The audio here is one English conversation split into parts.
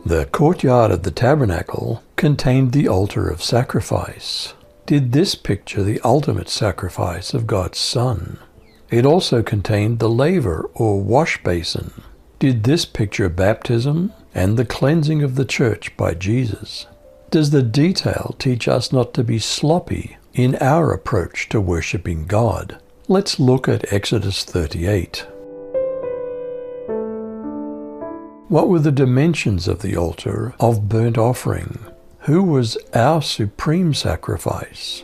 The courtyard of the tabernacle contained the altar of sacrifice. Did this picture the ultimate sacrifice of God's Son? It also contained the laver or wash basin. Did this picture baptism and the cleansing of the church by Jesus? Does the detail teach us not to be sloppy in our approach to worshiping God? Let's look at Exodus 38. What were the dimensions of the altar of burnt offering? Who was our supreme sacrifice?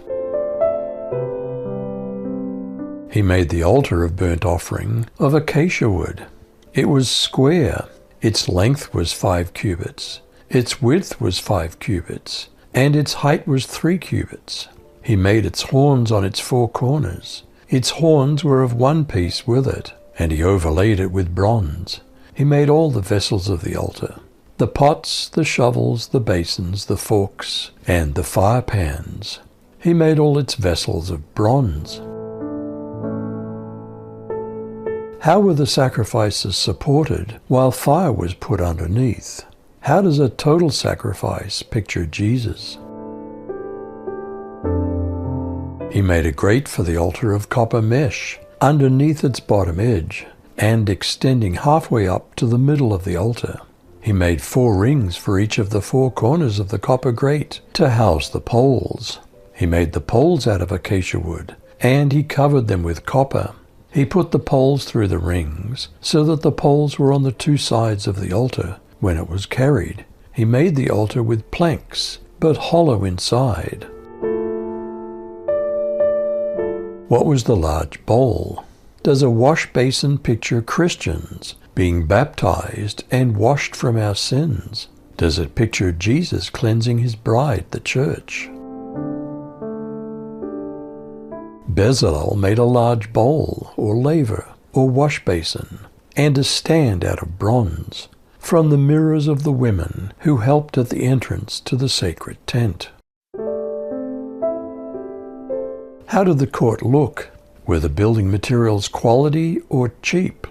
He made the altar of burnt offering of acacia wood. It was square. Its length was 5 cubits. Its width was 5 cubits. And its height was 3 cubits. He made its horns on its 4 corners. Its horns were of one piece with it, and he overlaid it with bronze. He made all the vessels of the altar, the pots, the shovels, the basins, the forks, and the fire pans. He made all its vessels of bronze. How were the sacrifices supported while fire was put underneath? How does a total sacrifice picture Jesus? He made a grate for the altar of copper mesh underneath its bottom edge and extending halfway up to the middle of the altar. He made 4 rings for each of the 4 corners of the copper grate to house the poles. He made the poles out of acacia wood, and he covered them with copper. He put the poles through the rings so that the poles were on the 2 sides of the altar when it was carried. He made the altar with planks, but hollow inside. What was the large bowl? Does a wash basin picture Christians being baptized and washed from our sins? Does it picture Jesus cleansing his bride, the church? Bezalel made a large bowl, or laver, or wash basin, and a stand out of bronze, from the mirrors of the women who helped at the entrance to the sacred tent. How did the court look? Were the building materials quality or cheap?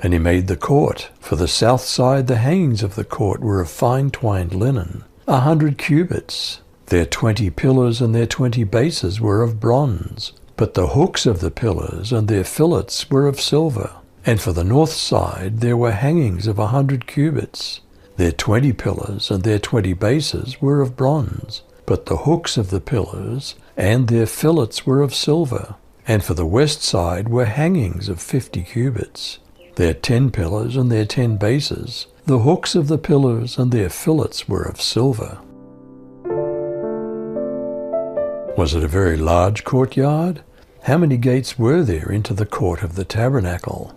And he made the court. For the south side, the hangings of the court were of fine twined linen, 100 cubits. Their 20 pillars and their 20 bases were of bronze, but the hooks of the pillars and their fillets were of silver. And for the north side there were hangings of 100 cubits. Their 20 pillars and their 20 bases were of bronze, but the hooks of the pillars and their fillets were of silver. And for the west side were hangings of 50 cubits. Their 10 pillars and their 10 bases, the hooks of the pillars and their fillets were of silver. Was it a very large courtyard? How many gates were there into the court of the tabernacle?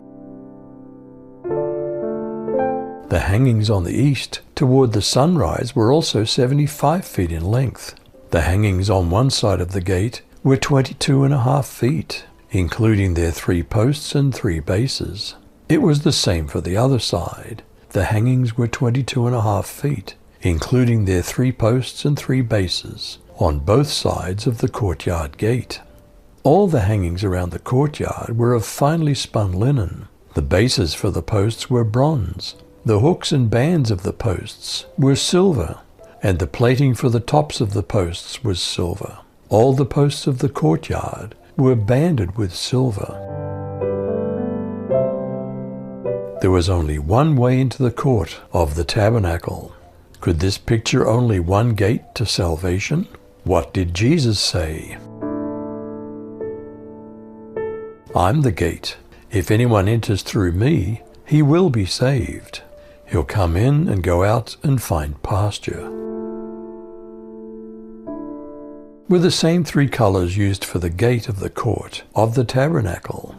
The hangings on the east toward the sunrise were also 75 feet in length. The hangings on one side of the gate were 22.5 feet, including their 3 posts and 3 bases. It was the same for the other side. The hangings were 22.5 feet, including their 3 posts and 3 bases, on both sides of the courtyard gate. All the hangings around the courtyard were of finely spun linen. The bases for the posts were bronze. The hooks and bands of the posts were silver, and the plating for the tops of the posts was silver. All the posts of the courtyard were banded with silver. There was only one way into the court of the tabernacle. Could this picture only one gate to salvation? What did Jesus say? I'm the gate. If anyone enters through me, he will be saved. He'll come in and go out and find pasture. Were the same 3 colors used for the gate of the court of the tabernacle?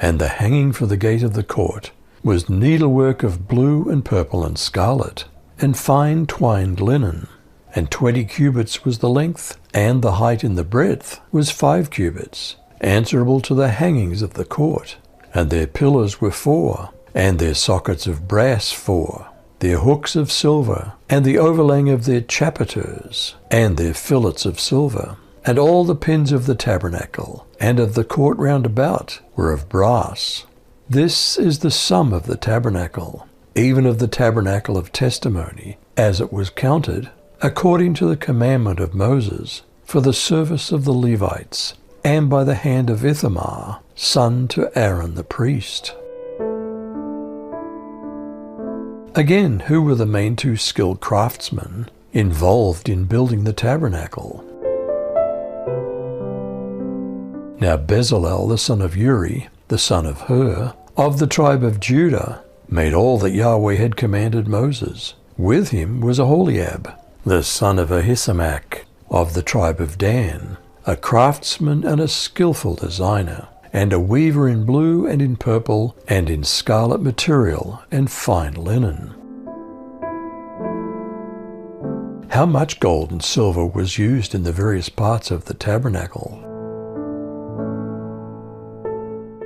And the hanging for the gate of the court was needlework of blue and purple and scarlet, and fine twined linen. And 20 cubits was the length, and the height in the breadth was 5 cubits, answerable to the hangings of the court. And their pillars were 4, and their sockets of brass 4, their hooks of silver, and the overlaying of their chapiters, and their fillets of silver. And all the pins of the tabernacle, and of the court round about, were of brass. This is the sum of the tabernacle, even of the tabernacle of testimony, as it was counted, according to the commandment of Moses, for the service of the Levites, and by the hand of Ithamar, son to Aaron the priest. Again, who were the main two skilled craftsmen involved in building the tabernacle? Now Bezalel the son of Uri, the son of Hur, of the tribe of Judah, made all that Yahweh had commanded Moses. With him was Aholiab, the son of Ahisamach, of the tribe of Dan, a craftsman and a skillful designer, and a weaver in blue and in purple and in scarlet material and fine linen. How much gold and silver was used in the various parts of the tabernacle?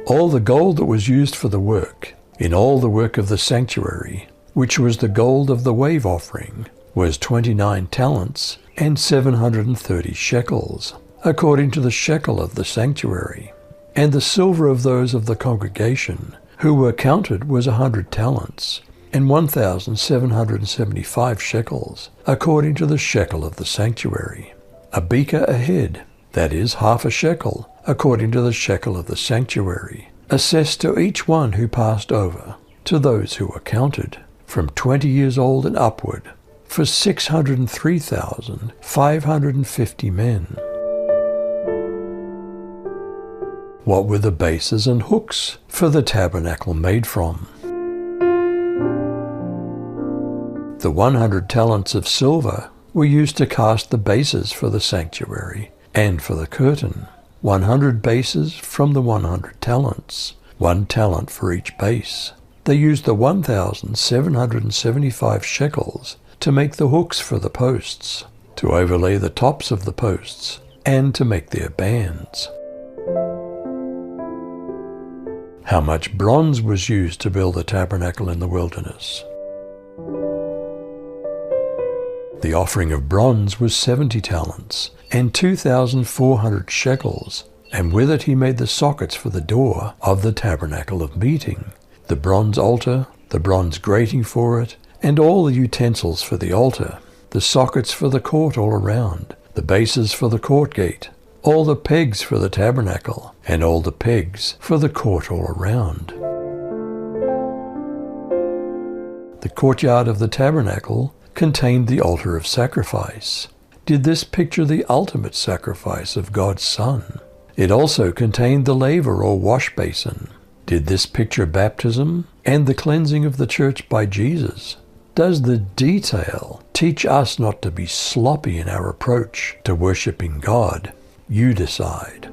All the gold that was used for the work, in all the work of the sanctuary, which was the gold of the wave offering, was 29 talents and 730 shekels, according to the shekel of the sanctuary. And the silver of those of the congregation who were counted was 100 talents, and 1,775 shekels, according to the shekel of the sanctuary. A beker a head, that is, half a shekel, according to the shekel of the sanctuary, assessed to each one who passed over, to those who were counted, from 20 years old and upward, for 603,550 men. What were the bases and hooks for the tabernacle made from? The 100 talents of silver were used to cast the bases for the sanctuary and for the curtain. 100 bases from the 100 talents, 1 talent for each base. They used the 1,775 shekels to make the hooks for the posts, to overlay the tops of the posts, and to make their bands. How much bronze was used to build the tabernacle in the wilderness? The offering of bronze was 70 talents and 2,400 shekels, and with it he made the sockets for the door of the tabernacle of meeting, the bronze altar, the bronze grating for it, and all the utensils for the altar, the sockets for the court all around, the bases for the court gate, all the pegs for the tabernacle, and all the pegs for the court all around. The courtyard of the tabernacle contained the altar of sacrifice. Did this picture the ultimate sacrifice of God's Son? It also contained the laver or wash basin. Did this picture baptism and the cleansing of the church by Jesus? Does the detail teach us not to be sloppy in our approach to worshiping God? You decide.